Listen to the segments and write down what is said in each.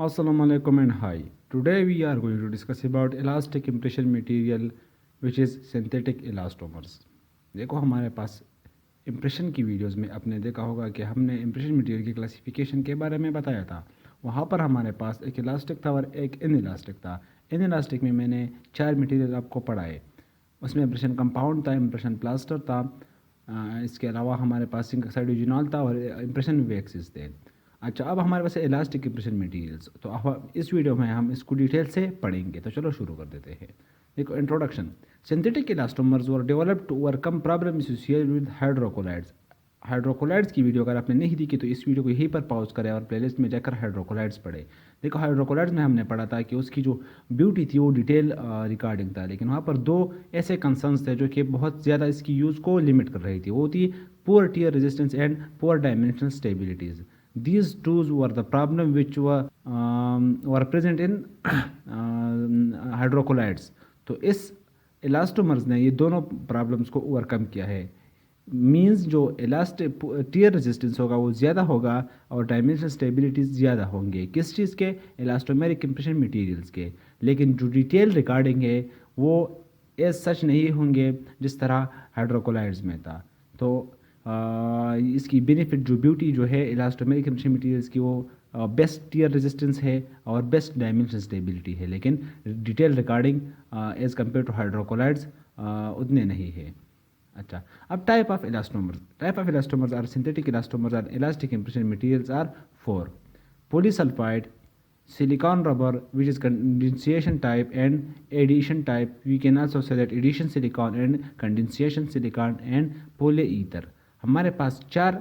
Assalamu alaikum and hi. Today we are going to discuss about elastic impression material which is synthetic elastomers. देखो हमारे पास impression की videos में आपने देखा होगा कि हमने इम्प्रेशन मटेरियल की क्लासिफिकेशन के बारे में बताया था। वहाँ पर हमारे पास एक इलास्टिक था और एक इन इलास्टिक था। इन इलास्टिक में मैंने 4 मटेरियल आपको पढ़ाए। उसमें इम्प्रेशन कंपाउंड था, इम्प्रेशन प्लास्टर था, इसके अलावा हमारे पास सिंक ऑक्साइड यूजिनॉल था और इम्प्रेशन वेक्सिस थे। अच्छा, अब हमारे पास इलास्टिक इम्प्रेशन मटेरियल्स, तो अब इस वीडियो में हम इसको डिटेल से पढ़ेंगे। तो चलो शुरू कर देते हैं। देखो introduction. Synthetic elastomers were developed to overcome problem associated with hydrocolloids. Hydrocolloids की वीडियो अगर आपने नहीं देखी तो इस वीडियो को यहीं पर पॉज करें और प्लेलिस्ट में जाकर हाइड्रोकोलाइड्स पढ़े। देखो हाइड्रोकोलाइड्स में हमने पढ़ा था कि उसकी जो ब्यूटी थी वो डिटेल रिकॉर्डिंग था, लेकिन वहाँ पर दो ऐसे कंसर्न्स थे जो कि बहुत ज़्यादा इसकी यूज़ को लिमिट कर रही थी। वो थी poor tear resistance and poor dimensional stabilities. These tools were the problem which were present in hydrocolloids. तो इस इलास्टोमर्स ने ये दोनों प्रॉब्लम्स को ओवरकम किया है। मींस जो इलास्टिक टीयर रेजिस्टेंस होगा वो ज़्यादा होगा और डायमेंशनल स्टेबिलिटी ज़्यादा होंगे। किस चीज़ के? इलास्टोमेरिक इम्प्रेशन मटेरियल्स के। लेकिन जो डिटेल रिकॉर्डिंग है वो एज सच नहीं होंगे जिस तरह हाइड्रोकोलाइड्स में था। तो इसकी बेनिफिट जो ब्यूटी जो है इलास्टोमेरिक इम्प्रेशन मटेरियल्स की वो बेस्ट टीयर रेजिस्टेंस है और बेस्ट डायमेंशन स्टेबिलिटी है, लेकिन detail recording as compare to hydrocolloids उतने नहीं है। अच्छा, अब type of elastomers are synthetic elastomers are elastic impression materials are 4: polysulfide, silicon rubber which is condensation type, and adhesion type. We can also say that adhesion silicon and condensation silicon and polyether. हमारे पास 4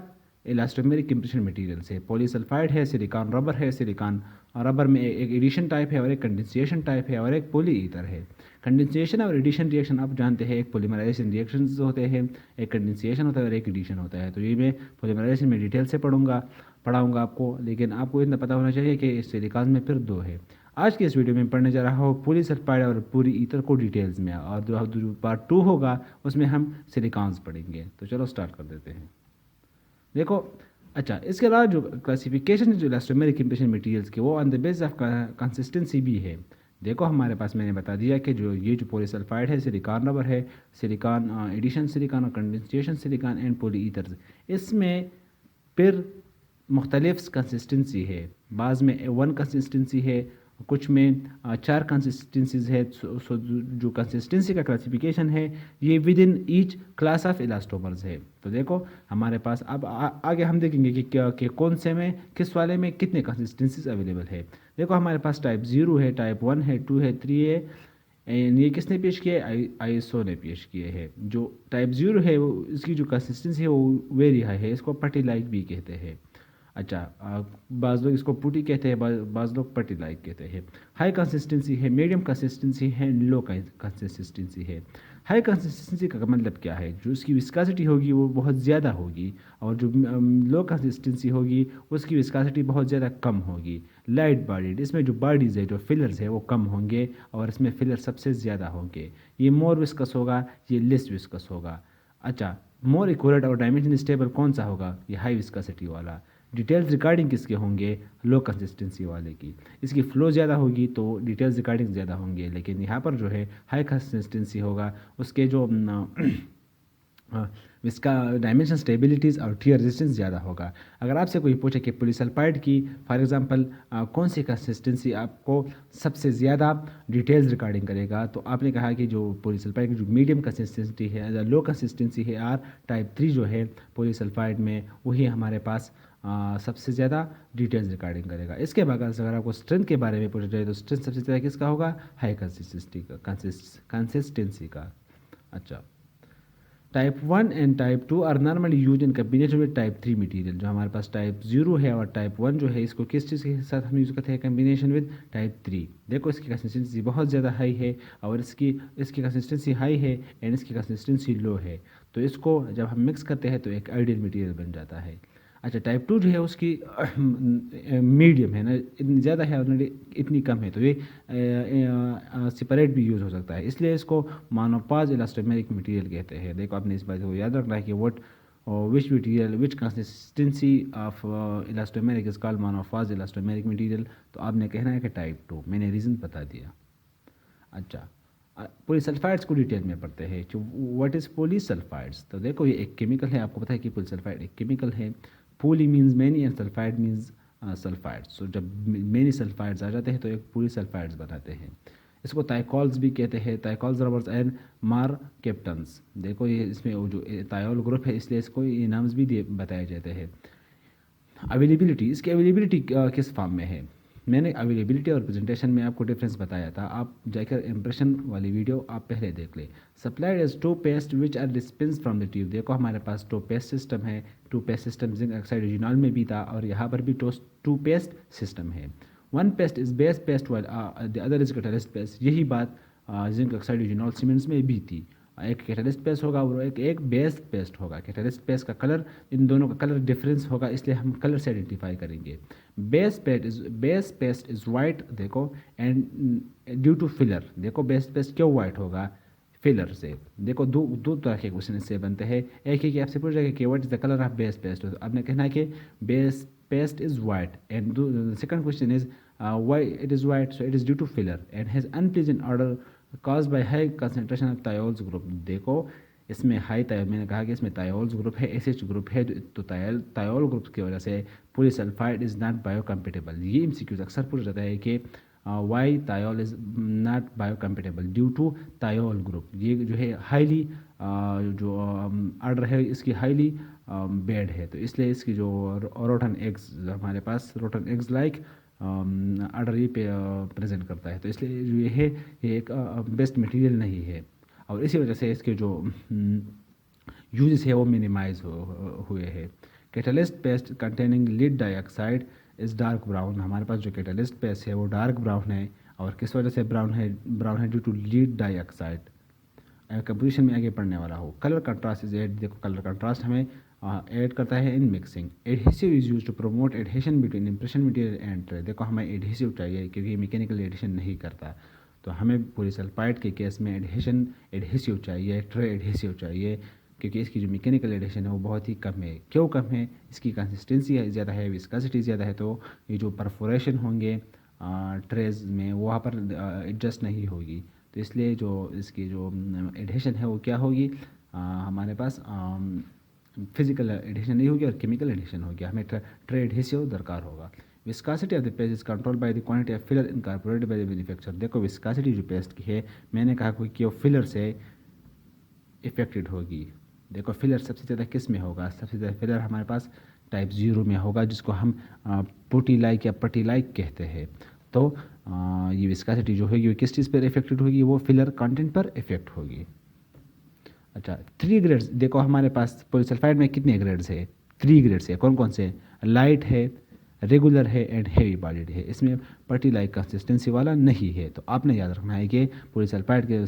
elastomeric impression materials है। Polysulphide है, silicone rubber है, silicone rubber में एक addition type है और एक condensation type है और एक पॉलीईथर है। कंडेंसेशन और एडिशन रिएक्शन आप जानते हैं, एक पॉलीमराइजेशन रिएक्शन होते हैं, एक कंडेंसेशन होता है और एक एडिशन होता है। तो ये मैं पॉलीमराइजेशन में डिटेल से पढ़ाऊँगा आपको, लेकिन आपको इतना पता होना चाहिए कि सिलिकॉन में फिर 2 है। आज के इस वीडियो में पढ़ने जा रहा हूँ पॉलीसल्फाइड और पॉलीईथर को डिटेल्स में, और जो पार्ट 2 होगा उसमें हम सिलिकॉन्स पढ़ेंगे। तो चलो स्टार्ट कर देते हैं। देखो, अच्छा, इसके अलावा जो क्लासिफिकेशन जो इलास्टोमेरिक इम्प्रेशन मटेरियल्स के वो on the basis of consistency भी है। देखो हमारे पास मैंने बता दिया कि जो पॉलीसल्फाइड है, सिलिकॉन रबर है, सिलिकॉन एडिशन सिलिकॉन और कंडेंसेशन सिलिकॉन एंड पॉलीईथर्स, इसमें फिर मुख्तलिफ कंसिस्टेंसी है। बाज़ में 1 कंसिस्टेंसी है, कुछ में 4 कंसिस्टेंसीज है। सो जो कंसिस्टेंसी का क्लासिफिकेशन है ये with in each class of elastomers है। तो देखो हमारे पास अब आगे हम देखेंगे कि कौन से में किस वाले में कितने कंसिस्टेंसीज अवेलेबल है। देखो हमारे पास टाइप 0 है, टाइप 1 है, 2 है, 3 है। ये किसने पेश किया है? आईएसओ ने पेश किए हैं। जो टाइप 0 है वो इसकी जो कंसिस्टेंसी है वो वेरी हाई है, इसको पट्टी लाइक भी कहते हैं। अच्छा, बाज़ लोग इसको पुटी कहते हैं, बाज़ लोग पट्टी लाइक कहते हैं। हाई कंसिस्टेंसी है, मीडियम कंसिस्टेंसी है, लो कंसिस्टेंसी है। हाई कंसिस्टेंसी का मतलब क्या है? जो उसकी विस्कासिटी होगी वो बहुत ज़्यादा होगी, और जो लो कंसिस्टेंसी होगी उसकी विस्कासिटी बहुत ज़्यादा कम होगी। लाइट बॉडीड, इसमें जो बॉडीज़ है, जो फिलर्स है वो कम होंगे और इसमें फिलर सबसे ज़्यादा होंगे। ये मोर विस्कस होगा, ये लेस विस्कस होगा। अच्छा, मोर एक्यूरेट और डायमेंशन स्टेबल कौन सा होगा? ये हाई विस्कासिटी वाला। डिटेल्स रिकॉर्डिंग किसके होंगे? लो कंसिस्टेंसी वाले की। इसकी फ्लो ज़्यादा होगी तो डिटेल्स रिकॉर्डिंग ज़्यादा होंगे, लेकिन यहाँ पर जो है हाई कंसिस्टेंसी होगा उसके जो इसका डायमेंशन स्टेबिलिटीज़ और टीयर रेजिस्टेंस ज़्यादा होगा। अगर आपसे कोई पूछे कि पॉलीसल्फाइड की फॉर एग्जांपल कौन सी कंसिस्टेंसी आपको सबसे ज़्यादा डिटेल्स रिकॉर्डिंग करेगा, तो आपने कहा कि जो पॉलीसल्फाइड की जो मीडियम कंसिस्टेंसी है या लो कंसिस्टेंसी है आर टाइप 3 जो है पॉलीसल्फाइड में, वही हमारे पास सबसे ज़्यादा डिटेल्स रिकॉर्डिंग करेगा। इसके बाद अगर आपको स्ट्रेंथ के बारे में पूछा जाए तो स्ट्रेंथ सबसे ज़्यादा किसका होगा? हाई कंसिस्टेंसी का। अच्छा, type 1 and type 2 are normally use in combination with type 3 material. जो हमारे पास टाइप 0 है और टाइप 1 जो है, इसको किस चीज़ के साथ हम यूज़ करते हैं? Combination with type 3। देखो इसकी कंसिस्टेंसी बहुत ज़्यादा हाई है और इसकी कंसिस्टेंसी हाई है एंड इसकी कंसिस्टेंसी लो है। तो इसको जब हम मिक्स करते हैं तो एक आइडियल मटेरियल बन जाता है। अच्छा, टाइप 2 जो है उसकी मीडियम है ना, इतनी ज़्यादा है और इतनी कम है, तो ये सेपरेट भी यूज़ हो सकता है, इसलिए इसको मोनोपोज इलास्टोमेरिक मटेरियल कहते हैं। देखो आपने इस बात को याद रखना है कि which material, which consistency of elastomeric is called monophase elastomeric material, तो आपने कहना है कि टाइप 2। मैंने रीज़न बता दिया। अच्छा, पॉलीसल्फाइड्स को डिटेल में पढ़ते हैं। जो व्हाट इज़ पॉलीसल्फाइड्स, तो देखो ये एक केमिकल है, आपको पता है कि पॉलीसल्फाइड एक केमिकल है। Poly means many and sulfide means sulfides. So जब मैनी सल्फाइड्स आ जाते हैं तो एक पॉलीसल्फाइड्स बनाते हैं। इसको थाइकोल्स भी कहते हैं, थाइकोल्स रबर्स एंड मार कैप्टन्स। देखो ये इसमें वो जो थायोल ग्रुप है इसलिए इसको ये नाम्स भी बताए जाते हैं। अवेलेबिलिटी, इसकी अवेलेबिलिटी किस फॉर्म में है? मैंने अवेलेबिलिटी और प्रेजेंटेशन में आपको डिफरेंस बताया था, आप जाकर इंप्रेशन वाली वीडियो आप पहले देख लें। Supplied as two paste which are dispense from the tube. देखो हमारे पास टू पेस्ट सिस्टम है, two paste system zinc oxide eugenol में भी था और यहाँ पर भी टू पेस्ट सिस्टम है। One paste is base paste while the other is catalyst paste. यही बात जिंक ऑक्साइड रिजिनॉल सीमेंट्स में भी थी। एक कैटलिस्ट पेस्ट होगा और एक बेस पेस्ट होगा। कैटलिस्ट पेस्ट का कलर, इन दोनों का कलर डिफरेंस होगा इसलिए हम कलर से आइडेंटिफाई करेंगे। बेस पेस्ट इज वाइट, देखो, एंड ड्यू टू फिलर। देखो बेस पेस्ट क्यों वाइट होगा? फिलर से। देखो दो तरह के क्वेश्चन इससे बनते हैं। एक है कि आपसे पूछ जाएगा कि what is the colour of base paste, तो आपने कहना है कि base paste is white, and second question is why it is white, so it is due to filler and has unpleasant odour caused by high concentration of thiols group। देखो इसमें high thiol, मैंने कहा कि इसमें thiols group है, SH group है, तो thiol group की वजह से पॉलीसल्फाइड इज नॉट बायोकम्पेटेबल। ये एमसीक्यूज अक्सर पूछा जाता है कि why thiol is not biocompatible due to thiol group. ये जो है हाईली जो ऑर्डर है इसकी हाईली बेड है, तो इसलिए इसकी जो रोटन एग्स हमारे पास रोटन एग्स लाइक ऑर्डर ये पे प्रेजेंट करता है, तो इसलिए जो ये है ये एक बेस्ट मटेरियल नहीं है और इसी वजह से इसके जो यूजेस है वो मिनिमाइज हुए हैं। Catalyst paste containing lead dioxide is dark brown. हमारे पास जो कैटलिस्ट पेस्ट है वो डार्क ब्राउन है और किस वजह से ब्राउन है due to lead dioxide. Composition में आगे पढ़ने वाला हो। Colour contrast is add. देखो कलर कंट्रास्ट हमें ऐड करता है in mixing. Adhesive is use to promote adhesion between impression material and tray. देखो हमें एडहेसिव चाहिए क्योंकि मैकेनिकल एडहेशन नहीं करता, तो हमें पॉलीसल्फाइड के केस में एडहेसिव चाहिए, ट्रे एडहेसिव चाहिए, क्योंकि इसकी जो मैकेनिकल एडिशन है वो बहुत ही कम है। क्यों कम है? इसकी कंसिस्टेंसी ज़्यादा है, विस्कोसिटी ज़्यादा है, तो ये जो परफोरेशन होंगे ट्रेज में वहाँ पर एडजस्ट नहीं होगी, तो इसलिए जो इसकी जो एडिशन है वो क्या होगी, हमारे पास फिजिकल एडिशन नहीं होगी और केमिकल एडिशन होगी। हमें ट्रे एडहेसिव दरकार होगा। Viscosity of the paste is control by the quantity of filler incorporated by the manufacturer. देखो विस्कोसिटी जो पेस्ट की है, मैंने कहा कि वो फिलर से इफेक्टेड होगी। देखो फिलर सबसे ज़्यादा किस में होगा? सबसे ज़्यादा फिलर हमारे पास टाइप 0 में होगा, जिसको हम पुटी लाइक या पटी लाइक कहते हैं। तो ये विस्कोसिटी जो होगी वो किस चीज़ पर इफेक्टेड होगी? वो फिलर कंटेंट पर इफेक्ट होगी। अच्छा, 3 ग्रेड्स। देखो हमारे पास पॉलीसल्फाइड में कितने ग्रेड्स है? 3 ग्रेड्स है। कौन कौन से? लाइट है, रेगुलर है एंड हेवी बॉडीड है। इसमें पर्टी लाइक कंसिस्टेंसी वाला नहीं है। तो आपने याद रखना है कि पॉलीसल्फाइड के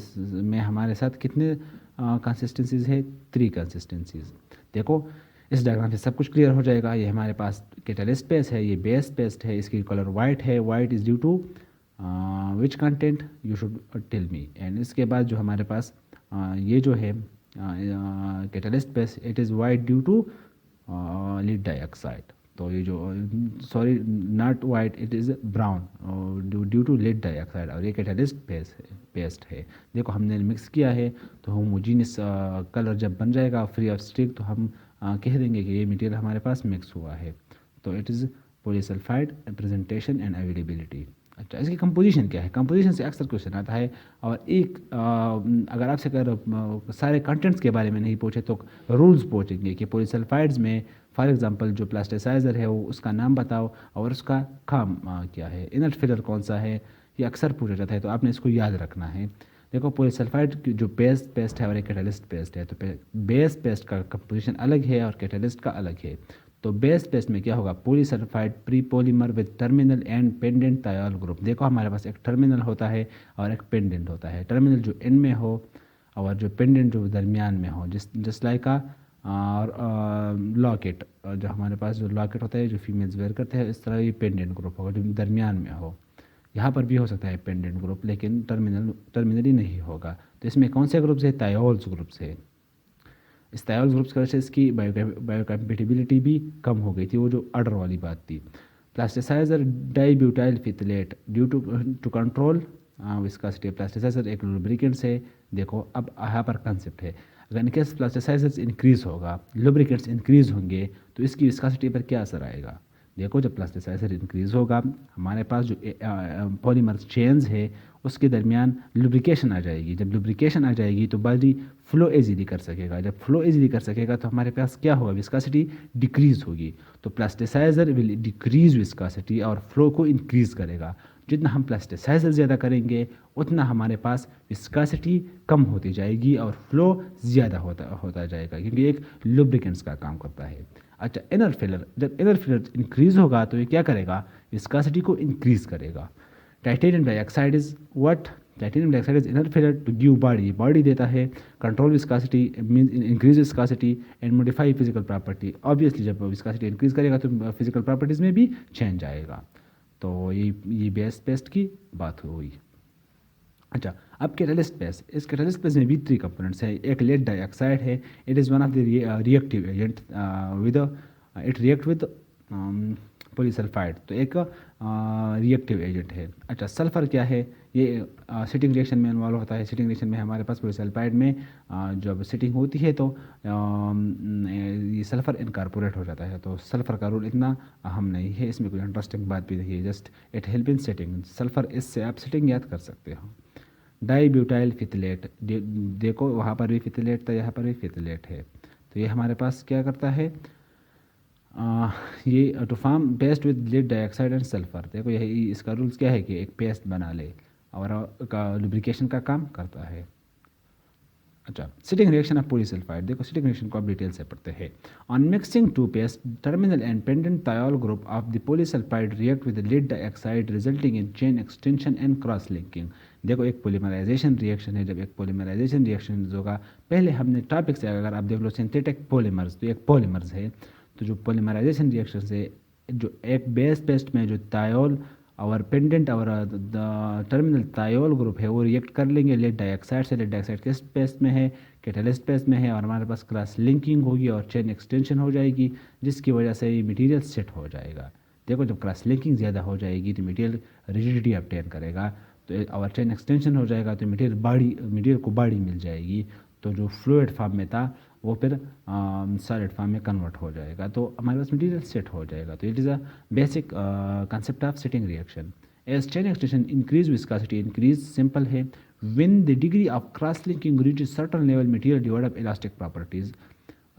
में हमारे साथ कितने कंसिस्टेंसीज है? 3 कंसिस्टेंसीज। देखो इस डायग्राम से सब कुछ क्लियर हो जाएगा। ये हमारे पास कैटलिस्ट पेस्ट है, ये बेस पेस्ट है, इसकी कलर वाइट है। White is due to which content you should tell me. And इसके बाद जो हमारे पास ये जो है catalyst paste, it is white due to lead dioxide. तो ये जो sorry not white, it is brown due to lead dioxide, और ये कैटलिस्ट पेस्ट है। देखो हमने मिक्स किया है तो होमोजीनियस कलर जब बन जाएगा फ्री ऑफ स्टिक, तो हम कह देंगे कि ये मटेरियल हमारे पास मिक्स हुआ है। तो it is polysulphide presentation and availability. अच्छा, इसकी कंपोजिशन क्या है? कंपोजिशन से अक्सर क्वेश्चन आता है, और एक अगर आपसे अगर सारे कंटेंट्स के बारे में नहीं पूछे तो रूल्स पूछेंगे कि पॉलीसल्फाइड्स में फॉर एग्जांपल जो प्लास्टिसाइज़र है वो उसका नाम बताओ और उसका काम क्या है, इनर्ट फिलर कौन सा है, ये अक्सर पूछा जाता है, तो आपने इसको याद रखना है। देखो पॉलीसल्फाइड की जो पेस्ट है और एक कैटलिस्ट पेस्ट है, तो बेस पेस्ट का कंपोजिशन अलग है और कैटलिस्ट का अलग है। तो बेस पेस्ट में क्या होगा? Polysulphide pre polymer with terminal and pendant thiol group. देखो हमारे पास एक टर्मिनल होता है और एक पेंडेंट होता है। टर्मिनल जो एंड में हो और जो पेंडेंट जो दरमियान में हो, जस्ट लाइक और लॉकेट, जो हमारे पास जो लॉकेट होता है जो फीमेल्स वेयर करते हैं, इस तरह ये पेंडेंट ग्रुप होगा जो दरमियान में हो। यहाँ पर भी हो सकता है पेंडेंट ग्रुप, लेकिन टर्मिनली नहीं होगा। तो इसमें कौन से ग्रुप्स है? थायोल्स ग्रुप्स है। इस थायोल ग्रुप्स की वजह से इसकी बायोकम्पेटिबिलिटी भी कम हो गई थी, वो जो अडर वाली बात थी। Plasticizer dibutyl phthalate due to control viscosity. Plasticizer एक लुब्रिकेंट्स है। देखो अब यहाँ पर कंसेप्ट है, अगर इनकेस प्लास्टिसाइजर्स इंक्रीज होगा, लुब्रिकेंट्स इंक्रीज होंगे, तो इसकी विस्कोसिटी पर क्या असर आएगा। देखो जब प्लास्टिसाइजर इंक्रीज होगा, हमारे पास जो पॉलीमर चेन्स है उसके दरमियान लुब्रिकेशन आ जाएगी। जब लुब्रिकेशन आ जाएगी तो बॉडी फ्लो इजीली कर सकेगा। जब फ्लो इजीली कर सकेगा तो हमारे पास क्या होगा, विस्कोसिटी डिक्रीज होगी। तो प्लास्टिसाइजर विल डिक्रीज विस्कोसिटी और फ्लो को इंक्रीज करेगा। जितना हम प्लास्टिसाइजर ज़्यादा करेंगे उतना हमारे पास विस्कोसिटी कम होती जाएगी और फ्लो ज़्यादा होता जाएगा, क्योंकि एक लुब्रिकेंट्स का काम करता है। अच्छा, इनर फिलर, जब इनर फिलर इंक्रीज होगा तो ये क्या करेगा, विस्कोसिटी को इंक्रीज करेगा। Titanium dioxide is what, titanium dioxide is inner filler to give body देता है, control viscosity mean increase viscosity and modify physical property. Obviously जब विस्कोसिटी इंक्रीज करेगा तो फिजिकल प्रॉपर्टीज़ में भी चेंज आएगा। तो ये बेस पेस्ट की बात हुई। अच्छा, अब कैटलिस्ट पेस्ट, इस कैटलिस्ट पेस्ट में भी 3 कंपोनेंट्स है। एक लेड डाइऑक्साइड है, it is one of the reactive agent with it react with polysulphide, तो एक रिएक्टिव एजेंट है। अच्छा, सल्फर क्या है, ये सिटिंग रिएक्शन में इन्वॉल्व होता है। सिटिंग रिएक्शन में हमारे पास पॉलीसल्फाइड में जब सिटिंग होती है तो ये सल्फर इनकारपोरेट हो जाता है। तो सल्फर का रोल इतना अहम नहीं है, इसमें कोई इंटरेस्टिंग बात भी नहीं है, just it help in sitting. Sulphur, इससे आप सिटिंग याद कर सकते हो। डाईब्यूटाइल फिथलेट, देखो वहाँ पर भी फिथलेट था, यहाँ पर भी फिथलेट है। तो ये हमारे पास क्या करता है, ये to form paste with lead dioxide and sulphur. देखो यही इसका रूल्स क्या है कि एक पेस्ट बना ले और का लुब्रिकेशन का काम करता है। अच्छा, सिटिंग रिएक्शन ऑफ पॉलीसल्फाइड, देखो सिटिंग रिएक्शन को आप डिटेल से पढ़ते हैं। On mixing to paste, terminal and pendant thiol group of the polysulphide react with lead dioxide resulting in chain extension and cross linking. देखो एक पॉलीमराइजेशन रिएक्शन है। जब एक पॉलीमराइजेशन रिएक्शन होगा, पहले हमने टॉपिक से अगर आप देख लो सिंथेटिक पॉलीमर्स, तो एक पॉलीमर्स है। तो जो पॉलीमराइजेशन रिएक्शन से जो एक बेस पेस्ट में जो thiol और पेंडेंट और द टर्मिनल thiol ग्रुप है वो रिएक्ट कर लेंगे लेड डाइऑक्साइड से। लेड डाइऑक्साइड किस पेस्ट में है, कैटलिस्ट पेस्ट में है, और हमारे पास क्रॉस लिंकिंग होगी और चेन एक्सटेंशन हो जाएगी, जिसकी वजह से ये मटेरियल सेट हो जाएगा। देखो जब क्रॉस लिंकिंग ज़्यादा हो जाएगी तो मटेरियल रिजिडिटी ऑब्टेन करेगा, तो और चेन एक्सटेंशन हो जाएगा तो मटेरियल को बॉडी मिल जाएगी। तो जो फ्लूइड फॉर्म में था वो फिर सॉलिड फॉर्म में कन्वर्ट हो जाएगा, तो हमारे पास मटेरियल सेट हो जाएगा। तो it is a basic concept of setting reaction. As chain extension increase viscosity increase, simple है। When the degree of cross linking reaches certain level material develop elastic properties.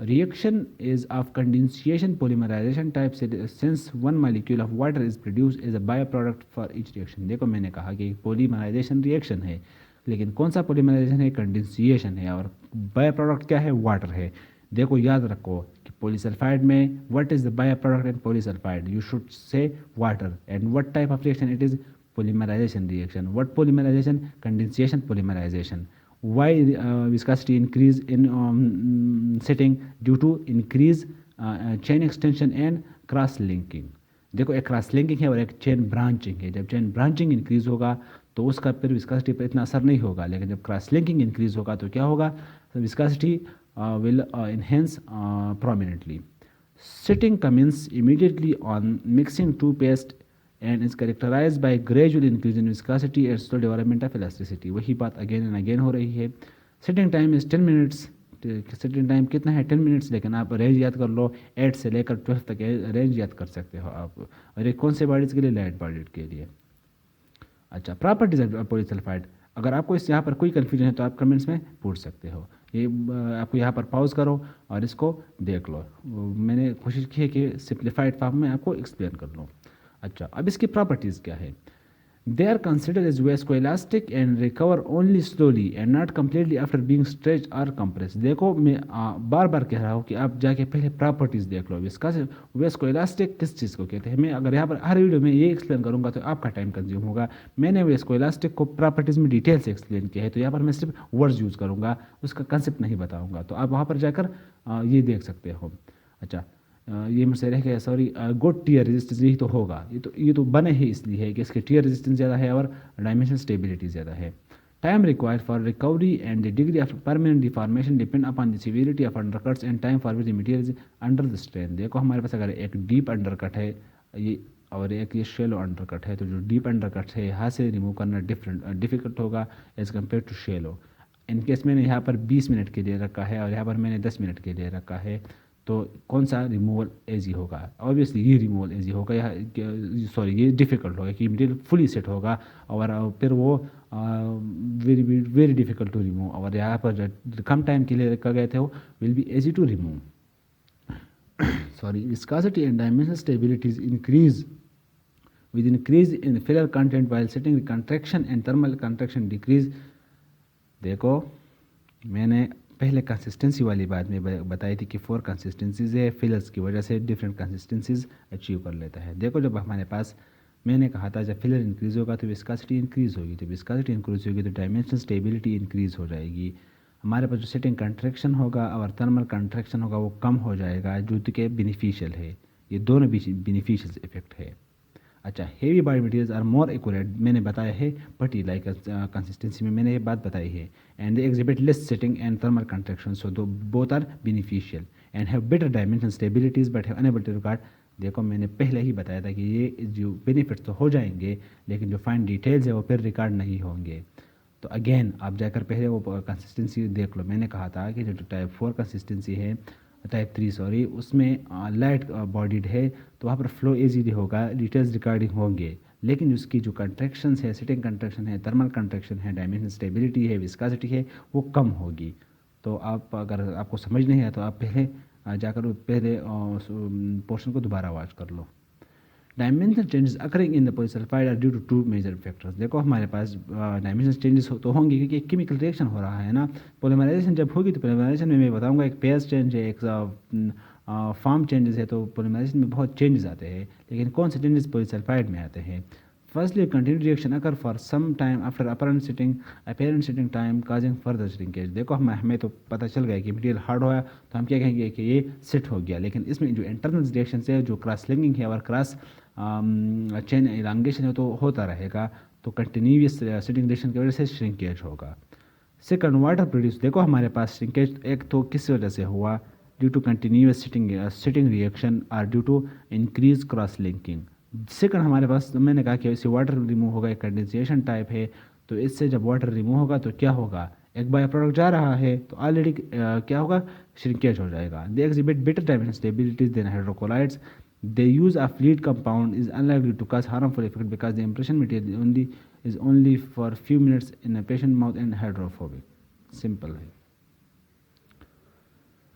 Reaction is of condensation polymerization type, since one molecule of water is produced as a byproduct for each reaction। देखो मैंने कहा कि polymerization reaction है, लेकिन कौन सा polymerization है, कंडेंसिएशन है, और बाय प्रोडक्ट क्या है, वाटर है। देखो याद रखो कि पॉलीसल्फाइड में what is the by product in polysulphide, you should say water, and what type of reaction it is, polymerization reaction। what polymerization, condensation polymerization। why viscosity increase in setting, due to increase chain extension and cross linking। देखो एक cross linking है और एक chain branching है। जब chain branching increase होगा तो उसका फिर विस्कोसिटी पर इतना असर नहीं होगा, लेकिन जब क्रॉस लिंकिंग इंक्रीज होगा तो क्या होगा, viscosity will enhance prominently। Setting commences immediately on mixing two paste and is characterized by gradual increase in viscosity and slow development of elasticity। वही बात अगेन एंड अगेन हो रही है। Setting time is 10 minutes. Setting time कितना है, 10 minutes, लेकिन आप range याद कर लो 8 से लेकर 12 तक रेंज याद कर सकते हो आप। और ये कौन से बॉडीज़ के लिए, लाइट बॉडीज के लिए। अच्छा, प्रॉपर्टीज ऑफ पॉलीसल्फाइड, अगर आपको इस यहाँ पर कोई कन्फ्यूजन है तो आप कमेंट्स में पूछ सकते हो। ये आपको यहाँ पर पॉज करो और इसको देख लो। मैंने कोशिश की है कि सिंप्लीफाइड फॉर्म में आपको एक्सप्लेन कर लूँ। अच्छा, अब इसकी प्रॉपर्टीज़ क्या है। They are considered as viscoelastic and recover only slowly and not completely after being stretch और कंप्रेस। देखो मैं बार बार कह रहा हूँ कि आप जाके पहले प्रॉपर्टीज़ देख लो। वेस्कोइलास्टिक किस चीज़ को कहते हैं, मैं अगर यहाँ पर हर वीडियो में ये एक्सप्लेन करूँगा तो आपका टाइम कंज्यूम होगा। मैंने वेस्कोइलास्टिक को प्रॉपर्टीज़ में डिटेल से एक्सप्लेन किया है, तो यहाँ पर मैं सिर्फ वर्ड्स यूज़ करूँगा, उसका कंसेप्ट नहीं बताऊँगा। तो आप वहाँ पर जाकर ये देख सकते हो। अच्छा, ये मुझसे रह गया, सॉरी, गुड टीयर रेजिस्टेंस, यही तो होगा। ये तो बने ही इसलिए है कि इसके टीयर रेजिस्टेंस ज़्यादा है और डायमेंशन स्टेबिलिटी ज़्यादा है। Time required for recovery and the degree of permanent deformation depend upon the severity of undercuts and time for which the material is under the strain। देखो हमारे पास अगर एक डीप अंडरकट है ये और एक ये शेलो अंडरकट है, तो जो डीप अंडरकट है यहाँ से रिमूव करना डिफिकल्ट होगा as compare to shallow. In case मैंने यहाँ पर 20 मिनट के लिए रखा है और यहाँ पर मैंने 10 मिनट के लिए रखा है, तो कौन सा रिमूवल ईजी होगा? ऑब्वियसली ये रिमूवल ईजी होगा, या सॉरी ये डिफ़िकल्ट होगा कि मटेरियल फुली सेट होगा और फिर वो very very difficult to remove. और यहाँ पर कम टाइम के लिए रखा गए थे वो will be easy to remove. Sorry, viscosity and dimensional stabilities increase with increase in filler content while setting contraction and thermal contraction decrease। देखो मैंने पहले कंसिस्टेंसी वाली बात में बताई थी कि 4 कंसिस्टेंसीज है, फिलर्स की वजह से डिफरेंट कंसिस्टेंसीज अचीव कर लेता है। देखो जब हमारे पास मैंने कहा था जब फिलर इंक्रीज़ होगा तो विस्कोसिटी इंक्रीज़ होगी, जब विस्कोसिटी इंक्रीज़ होगी तो डायमेंशनल स्टेबिलिटी इंक्रीज़ हो जाएगी। हमारे पास जो सेटिंग कंट्रैक्शन होगा और थर्मल कंट्रैक्शन होगा वो कम हो जाएगा, जो कि बेनिफिशियल है। ये दोनों बेनिफिशियल इफेक्ट है। अच्छा, heavy body materials are more accurate, मैंने बताया है पटी लाइक कंसिस्टेंसी में मैंने ये बात बताई है। And they exhibit less setting and thermal contraction, so do both are beneficial and have better dimension stabilities but have unable to record. देखो मैंने पहले ही बताया था कि ये जो बेनिफिट्स तो हो जाएंगे लेकिन जो फाइन डिटेल्स है वो फिर रिकॉर्ड नहीं होंगे। तो अगेन आप जाकर पहले वो कंसिस्टेंसी देख लो। मैंने कहा था कि जो टाइप 4 कंसिस्टेंसी है, टाइप 3 सॉरी, उसमें लाइट बॉडीड है तो वहाँ पर फ्लो इजीली होगा, डिटेल्स रिकॉर्डिंग होंगे, लेकिन उसकी जो कंट्रैक्शंस है, सिटिंग कंट्रैक्शन है, थर्मल कंट्रैक्शन है, डायमेंशन स्टेबिलिटी है, विस्कोसिटी है, वो कम होगी। तो आप अगर आपको समझ नहीं आया तो आप पहले जाकर पहले पोर्शन को दोबारा वॉच कर लो। Dimensional changes occurring in the polysulfide are due to 2 major factors. देखो हमारे पास डायमेंशनल चेंजेस तो होंगे क्योंकि एक केमिकल रिएक्शन हो रहा है ना। पॉलीमराइजेशन जब होगी तो पॉलीमराइजेशन में मैं बताऊंगा एक पेयर चेंज है, एक फॉर्म चेंजेस है। तो पॉलीमराइजेशन में बहुत चेंजेस आते हैं, लेकिन कौन से चेंजेस पॉलीसल्फाइड में आते हैं? Firstly continued reaction occur for some time after apparent setting time causing further shrinkage. देखो हमें तो पता चल गया कि मटेरियल हार्ड होया तो हम क्या कहेंगे कि ये सेट हो गया, लेकिन इसमें जो इंटरनल रिएक्शन है, जो क्रॉस लिंकिंग है और क्रॉस चेन इलांगेशन है तो होता रहेगा, तो कंटिन्यूस सिटिंग रिएक्शन की वजह से श्रिंकेज होगा। Second, water produce. देखो हमारे पास श्रिंकेज एक तो किस वजह से हुआ? Due to continuous setting reaction और due to increase cross linking. Second हमारे पास मैंने कहा कि इससे वाटर रिमूव होगा, एक कंडेंसेशन टाइप है, तो इससे जब वाटर रिमूव होगा तो क्या होगा? एक बाय प्रोडक्ट जा रहा है तो ऑलरेडी क्या होगा? श्रिंकेज हो जाएगा। They exhibit better dimension stabilities than hydrocolloids. The use of lead compound is unlikely to cause harmful effect because the impression material is only for few minutes in a patient mouth and hydrophobic। Simple है।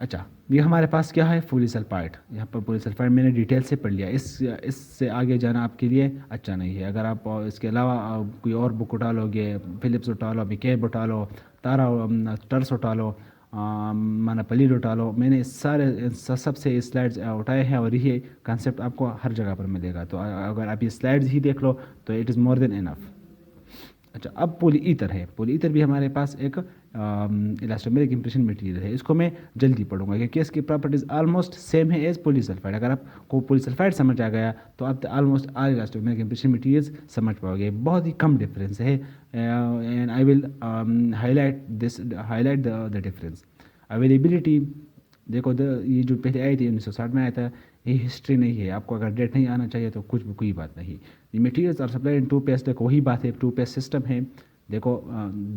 अच्छा, ये हमारे पास क्या है? Polysulphide. यहाँ पर polysulphide मैंने detail से पढ़ लिया, इससे आगे जाना आपके लिए अच्छा नहीं है। अगर आप इसके अलावा कोई और बुक उठा लोगे, फिलिप्स उठा लो, मिकेब उठा लो, टर्स उठा लो, मानापलीड उठा लो, मैंने सारे सबसे स्लाइड्स उठाए हैं और ये कॉन्सेप्ट आपको हर जगह पर मिलेगा। तो अगर आप ये स्लाइड्स ही देख लो तो it is more than enough. अच्छा, अब पोली ईथर है। पोली ईथर भी हमारे पास एक इलास्टोमेरिक इंप्रेशन मटेरियल है। इसको मैं जल्दी पढ़ूंगा क्योंकि इसकी प्रॉपर्टीज ऑलमोस्ट सेम है एज पॉलीसल्फाइड। अगर आपको पॉलीसल्फाइड समझ आ गया तो आप almost all elastomeric impression materials समझ पाओगे। बहुत ही कम डिफरेंस है and I will highlight the difference. Availability, देखो ये जो पहले आई थी 1960 में आया था, ये हिस्ट्री नहीं है। आपको अगर डेट नहीं आना चाहिए तो कुछ भी कोई बात नहीं। The materials are supplied in 2 paste. देखो वही बात है, 2 पेस्ट सिस्टम है। देखो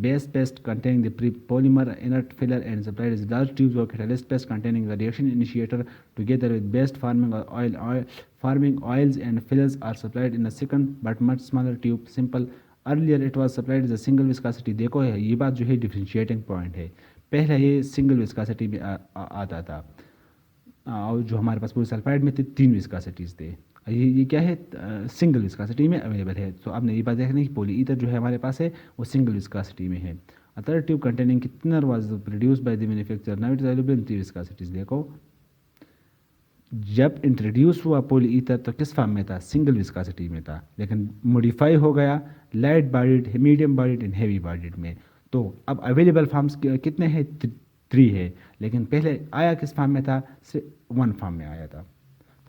base paste containing the pre polymer inert filler and supplied is large tubes और catalyst paste containing the reaction initiator together with best forming oils and fillers are supplied in a second but much smaller tube. Simple, earlier it was supplied as a single viscosity. देखो ये बात जो है differentiating point है। पहले ये single viscosity में आता था और जो हमारे पास पॉलीसल्फाइड में थे 3 विस्कोसिटीज़ थे। ये क्या है? सिंगल विस्कोसिटी में अवेलेबल है। तो आपने ये बात देखनी कि पॉली ईथर जो है हमारे पास है वो सिंगल विस्कोसिटी में है। Other tube containing thinner was produced by the manufacturer, now it is available in 3 विस्कोसिटीज़। देखो जब इंट्रोड्यूस हुआ पॉली ईथर तो किस फॉर्म में था? सिंगल विस्कोसिटी में था, लेकिन मॉडिफाई हो गया light bodied, medium bodied and heavy bodied में। तो अब अवेलेबल फॉर्म्स कितने हैं? 3 है, लेकिन पहले आया किस फॉर्म में था? सिर्फ 1 फॉर्म में आया था।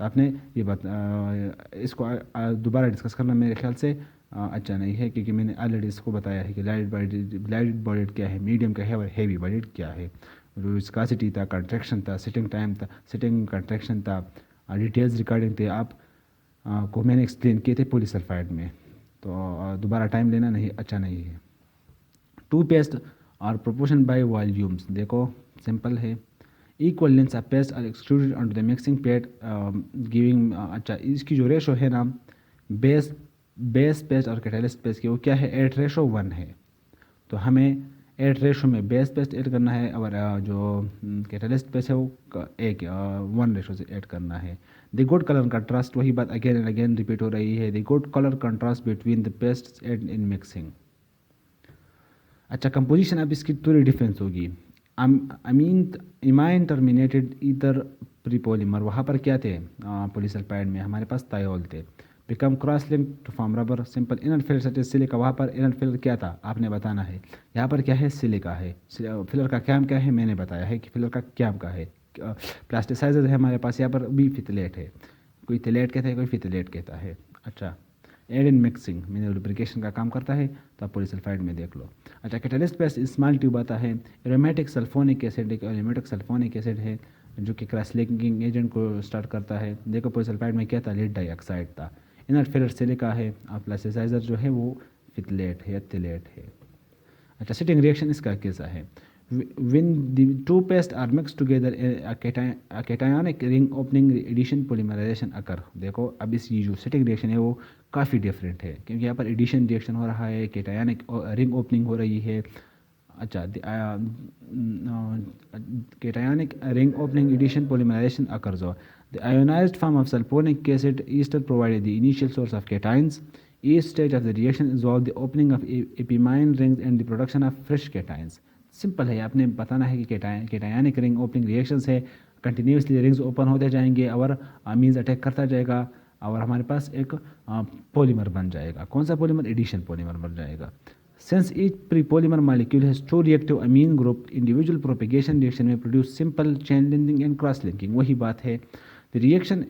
तो आपने ये बात इसको दोबारा डिस्कस करना मेरे ख्याल से अच्छा नहीं है, क्योंकि मैंने ऑलरेडी इसको बताया है कि लाइट बॉडीड क्या है, मीडियम क्या है और हैवी बॉडीड क्या है। जो विस्कोसिटी था, कंट्रैक्शन था, सिटिंग टाइम था, सिटिंग कंट्रैक्शन था, डिटेल्स रिकॉर्डिंग थे, आप को मैंने एक्सप्लेन किए थे पॉलीसल्फाइड में। तो दोबारा टाइम लेना नहीं अच्छा नहीं है। टू पेस्ट और प्रोपोर्शन बाय वॉल्यूम्स, देखो सिंपल है। Equal length of paste are extruded onto the mixing plate giving, अच्छा इसकी जो रेशो है ना बेस बेस पेस्ट और कैटालिस्ट पेस्ट की, वो क्या है 8:1 है। तो हमें 8 रेशो में बेस पेस्ट ऐड करना है और जो कैटालिस्ट पेस्ट है वो एक 1 रेशो से ऐड करना है। द गुड कलर कंट्रास्ट, वही बात अगेन एंड अगेन रिपीट हो रही है, the good colour contrast between the paste aid in mixing. अच्छा कंपोजिशन अब इसकी थोड़ी डिफरेंस होगी। Amine imine terminated ether prepolymer, वहाँ पर क्या थे पॉलीसल्फाइड में हमारे पास थायोल थे। Become cross link to form rubber simple inner filler such silica, वहाँ पर इनर फिलर क्या था आपने बताना है। यहाँ पर क्या है सिलिका है। फिलर का काम क्या है मैंने बताया है कि फिलर का क्या का है। प्लास्टिसाइजर है हमारे पास, यहाँ पर भी फिथलेट है, कोई थिलेट कहता है कोई फिथलेट कहता है। अच्छा एड इन मिक्सिंग मैंने लुब्रिकेशन का काम करता है, तो आप पॉलीसल्फाइड में देख लो। अच्छा कैटालिस्ट पे स्मॉल ट्यूब आता है, एरोमेटिक सल्फोनिक एसिड, एक एरोमेटिक सल्फोनिक एसिड है जो कि क्रॉस लिंकिंग एजेंट को स्टार्ट करता है। देखो पॉलीसल्फाइड में क्या था, लीड डाइऑक्साइड था। इनर फिलर सिलिका है और प्लास्टिसाइजर जो है वो फिथलेट है या थिलेट है। अच्छा सिटिंग रिएक्शन इसका कैसा है, when the two paste are mixed together a cationic ring opening addition polymerization occur। देखो अब इस ये जो सिटिंग रिएक्शन है वो काफ़ी डिफरेंट है, क्योंकि यहाँ पर एडिशन रिएक्शन हो रहा है, कैटायनिक रिंग ओपनिंग हो रही है। अच्छा cationic ring opening addition polymerization occurs। The ionized form of sulfonic acid ester provided the initial source of cations। Each stage of the reaction involves the opening of epimine rings and the production of fresh cations। Simple है, आपने बताना है कि cationic ring opening reactions है, continuously rings open होते जाएंगे और means attack करता जाएगा और हमारे पास एक पॉलीमर बन जाएगा। कौन सा पॉलीमर, एडिशन पॉलीमर बन जाएगा। Since each pre polymer molecule has two reactive amine group, individual propagation reaction में produce simple chain linking and cross linking, वही बात है। The reaction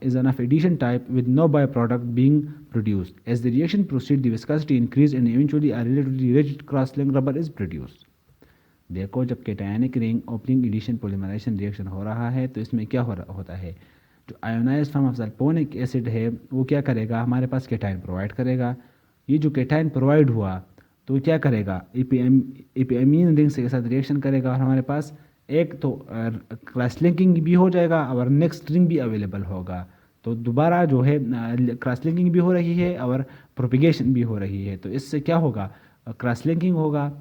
is an of addition type with no byproduct being produced. As the reaction proceeds, the viscosity increases and eventually a relatively rigid cross-linked rubber is produced। देखो जब cationic ring opening addition polymerisation reaction हो रहा है तो इसमें क्या होता है, जो ionised form of sulphonic acid है वो क्या करेगा, हमारे पास कैटायन प्रोवाइड करेगा। ये जो कैटायन प्रोवाइड हुआ तो क्या करेगा, एपीएमीन रिंग के साथ रिएक्शन करेगा और हमारे पास एक तो क्रॉस लिंकिंग भी हो जाएगा और नेक्स्ट रिंग भी अवेलेबल होगा। तो दोबारा जो है क्रॉस लिंकिंग भी हो रही है और प्रोपिगेशन भी हो रही है। तो इससे क्या होगा, क्रॉस लिंकिंग होगा,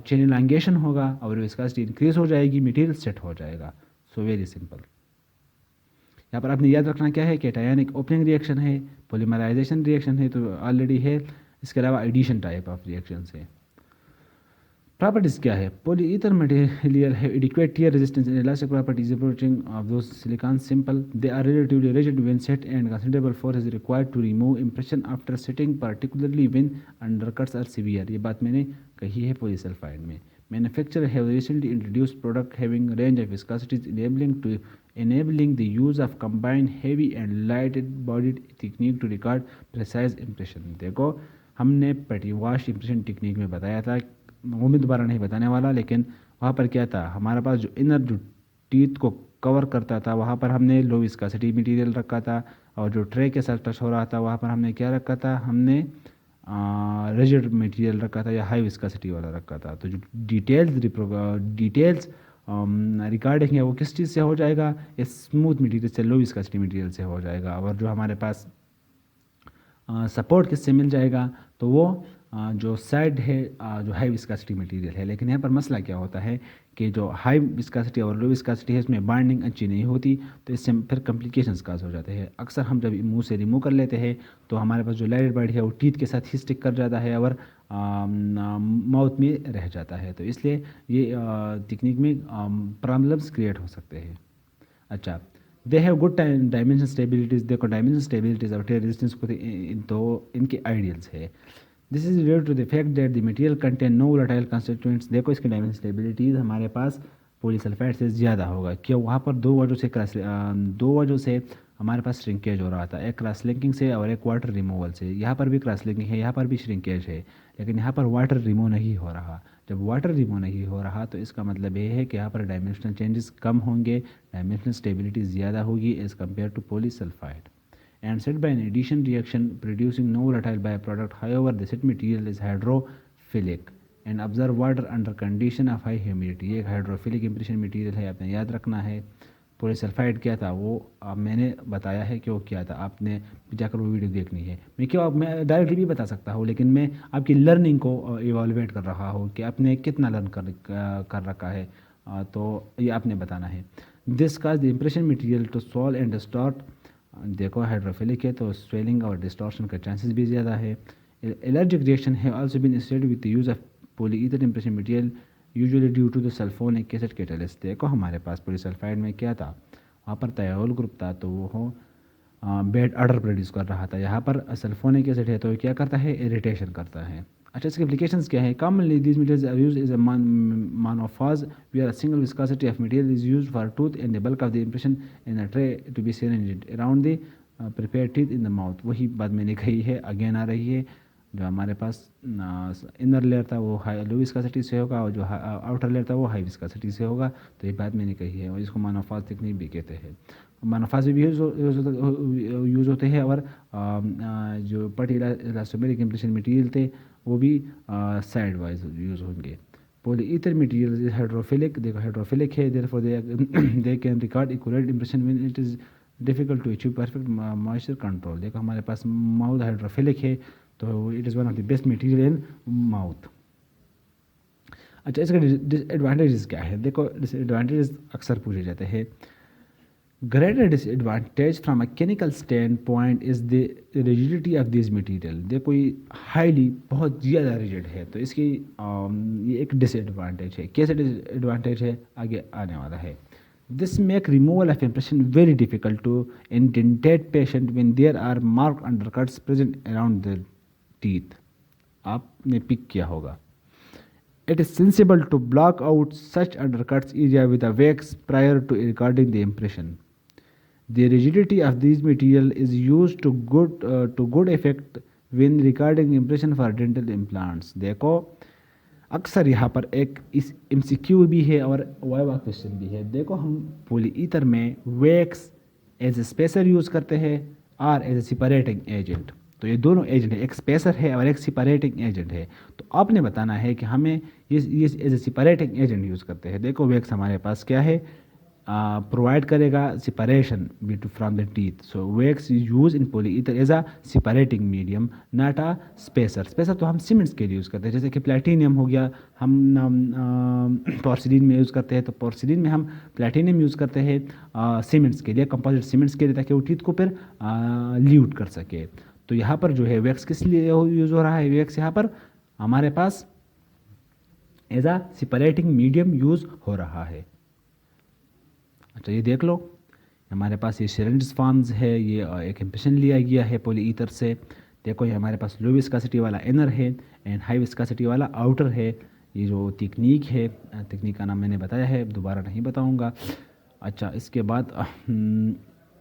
चेन इलांगेशन होगा और विस्कोसिटी इंक्रीज हो जाएगी, मटेरियल सेट हो जाएगा। So very simple. यहाँ पर आपने याद रखना क्या है, कैटायनिक ओपनिंग रिएक्शन है, पॉलीमराइजेशन रिएक्शन है तो ऑलरेडी है, इसके अलावा एडिशन टाइप ऑफ रिएक्शन है। प्रॉपर्टीज क्या है, पॉलीईथर मटेरियल है adequate tear resistance and elastic properties approaching of those silicon simple, they are relatively rigid when set and considerable force is required to remove impression after setting, particularly when undercuts are severe। ये बात मैंने कही है polysulphide में। Manufacturer have recently introduced product having range of viscosities enabling the use of combined heavy and light bodied technique to record precise impression। देखो हमने पेटी wash impression technique में बताया था, वो मैं दोबारा नहीं बताने वाला, लेकिन वहाँ पर क्या था, हमारे पास जो इनर जो टीथ को कवर करता था वहाँ पर हमने लो विस्कोसिटी मटेरियल रखा था और जो ट्रे के साथ टच हो रहा था वहाँ पर हमने क्या रखा था, हमने रिजिड मटेरियल रखा था या हाई विस्कोसिटी वाला रखा था। तो जो डिटेल्स रिकॉर्डिंग है वो किस चीज़ से हो जाएगा, स्मूथ मटेरियल से, लो विस्कोसिटी मटेरियल से हो जाएगा। और जो हमारे पास सपोर्ट किससे मिल जाएगा, तो वो जो साइड है जो हाई विस्कोसिटी मटेरियल है। लेकिन यहाँ पर मसला क्या होता है कि जो हाई विस्कोसिटी और लो विस्कोसिटी है इसमें बाइंडिंग अच्छी नहीं होती, तो इससे फिर कॉम्प्लिकेशंस काज हो जाते हैं। अक्सर हम जब मुंह से रिमूव कर लेते हैं तो हमारे पास जो लाइट बॉडी है वो टीथ के साथ ही स्टिक कर जाता है और माउथ में रह जाता है। तो इसलिए ये टेक्निक में प्रॉब्लम्स क्रिएट हो सकते हैं। अच्छा they have good dimension stabilities, देखो डायमेंशन स्टेबिलिटीज और टियर रेजिस्टेंस को तो इनके आइडियल्स है। This is related to the fact that the material contain no volatile constituents. देखो इसकी डायमेंशन स्टेबिलिटीज हमारे पास पॉलीसल्फाइड से ज़्यादा होगा, क्यों, वहाँ पर दो वजह से हमारे पास श्रिंकेज हो रहा था, एक क्रॉस लिंकिंग से और एक वाटर रिमूवल से। यहाँ पर भी क्रॉस लिंकिंग है, यहाँ पर भी श्रिंकेज है, लेकिन यहाँ पर वाटर रिमूव नहीं हो रहा। जब वाटर रिमूव नहीं हो रहा तो इसका मतलब ये है कि यहाँ पर डायमेंशनल चेंजेस कम होंगे, डायमेंशनल स्टेबिलिटी ज़्यादा होगी as compare to polysulphide. And set by an addition reaction producing no volatile byproduct. However, the set material is hydrophilic and absorb water under condition of high humidity. ये एक hydrophilic impression material है, आपने याद रखना है। Polysulphide क्या था वो मैंने बताया है कि वो क्या था, आपने जाकर वो वीडियो देखनी है। मैं डायरेक्टली भी बता सकता हूँ, लेकिन मैं आपकी लर्निंग को इवॉल्वेट कर रहा हूँ कि आपने कितना लर्न कर रखा है, तो ये आपने बताना है। This cause the impression material to solve and distort. देखो हाइड्रोफिलिक है तो स्वेलिंग और डिस्टॉर्शन का चांसेस भी ज़्यादा है। एलर्जिक रिएक्शन है also been studied with the use of polyether impression material usually due to the sulfonic acid catalyst. देखो हमारे पास पॉलीसल्फाइड में क्या था, वहाँ पर थायोल ग्रुप था तो वो बैड ऑर्डर प्रोड्यूस कर रहा था। यहाँ पर सल्फोनिक एसिड है तो क्या करता है, इरिटेशन करता है। अच्छा, इसके एप्लीकेशंस क्या है? Commonly these materials are used as a monophase where a single viscosity of material is used for tooth and the bulk of the impression in a tray to be seen around the prepare teeth in the mouth. वही बात मैंने कही है, again आ रही है। जो हमारे पास inner layer था वो लो विस्कोसिटी से होगा और जो आउटर लेयर था वो हाई विस्कोसिटी से होगा। तो ये बात मैंने कही है और इसको मोनोफाज टेक्निक भी कहते हैं। मोनोफाज भी यूज़ होते हैं और जो पर्टिकुलर इलास्टोमेरिक इम्प्रेशन मटेरियल थे वो भी साइड वाइज यूज़ होंगे। पॉलीईथर मटेरियल हाइड्रोफिलिक, देखो हाइड्रोफिलिक है, therefore they can record equivalent impression when it is difficult to achieve perfect moisture control. देखो हमारे पास माउथ हाइड्रोफिलिक है तो it is one of the best material in mouth. अच्छा, इसका डिसएडवांटेजेस क्या है? देखो डिसएडवांटेजेस अक्सर पूछे जाते हैं। Greater disadvantage from a chemical standpoint is the rigidity of this material। देखो ये हाईली बहुत ज़्यादा रिजिड है तो इसकी ये एक डिसएडवांटेज है। कैसे डिसएडवांटेज है आगे आने वाला है। This make removal of impression very difficult to indented patient when there are mark undercuts present around the teeth. आपने पिक किया होगा। It is sensible to block out such undercuts area with a wax prior to recording the impression. The rigidity of these material is used to good effect when recording impression for dental implants। देखो अक्सर यहाँ पर एक इस MCQ भी है और viva question भी है। देखो हम पॉलीईथर में wax as a spacer use करते हैं और एज ए सेपरेटिंग एजेंट। तो ये दोनों एजेंट है, एक स्पेसर है और एक सेपरेटिंग एजेंट है। तो आपने बताना है कि हमें ये as a separating agent use करते हैं। देखो वैक्स हमारे पास क्या है, प्रोवाइड करेगा separation from the teeth. So wax is use in polyether as a separating medium not a spacer. Spacer तो हम सीमेंट्स के लिए यूज़ करते हैं, जैसे कि प्लेटिनियम हो गया, हम पोर्सिलिन में यूज़ करते हैं तो पोर्सिलिन में हम प्लेटिनियम यूज़ करते हैं सीमेंट्स के लिए, कंपोजिट सीमेंट्स के लिए, ताकि वो टीथ को फिर ल्यूट कर सके। तो यहाँ पर जो है वैक्स किस लिए यूज़ हो रहा है? वैक्स यहाँ पर हमारे पास as a separating medium use हो रहा है। अच्छा, ये देख लो हमारे पास ये सिरेंड्स फॉर्म्स है, ये एक इम्प्रेशन लिया गया है पॉलीईथर से। देखो ये हमारे पास लो विस्कोसिटी वाला इनर है एंड हाई विस्कोसिटी वाला आउटर है। ये जो टेक्निक है, टेक्निक का नाम मैंने बताया है, दोबारा नहीं बताऊंगा। अच्छा, इसके बाद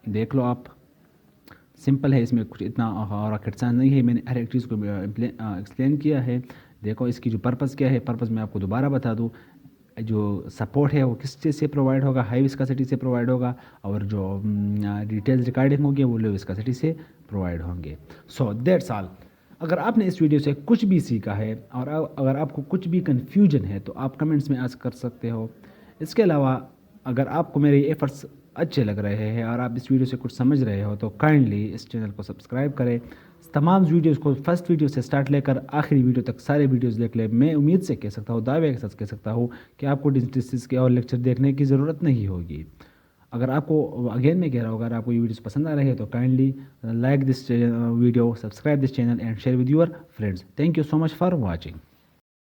देख लो आप, सिंपल है, इसमें कुछ इतना रॉकेट साइंस नहीं है, मैंने हर एक चीज़ को एक्सप्लेन किया है। देखो इसकी जो पर्पज़ क्या है, पर्पज़ मैं आपको दोबारा बता दूँ। जो सपोर्ट है वो किस चीज़ से प्रोवाइड होगा, हाई विस्कोसिटी से प्रोवाइड होगा, और जो डिटेल्स रिकॉर्डिंग होगी वो लो विस्कोसिटी से प्रोवाइड होंगे। So that's all. अगर आपने इस वीडियो से कुछ भी सीखा है और अगर आपको कुछ भी कन्फ्यूजन है तो आप कमेंट्स में आस्क कर सकते हो। इसके अलावा अगर आपको मेरे एफर्ट्स अच्छे लग रहे हैं और आप इस वीडियो से कुछ समझ रहे हो तो काइंडली इस चैनल को सब्सक्राइब करें। तमाम वीडियोस को फर्स्ट वीडियो से स्टार्ट लेकर आखिरी वीडियो तक सारे वीडियोस देख ले। मैं उम्मीद से कह सकता हूँ, दावे के साथ कह सकता हूँ कि आपको डिस्टेंस के और लेक्चर देखने की ज़रूरत नहीं होगी। अगर आपको अगेन मैं कह रहा हूँ, अगर आपको ये वीडियोस पसंद आ रहे हैं तो kindly like this video, subscribe this channel and share with your friends. Thank you so much for watching.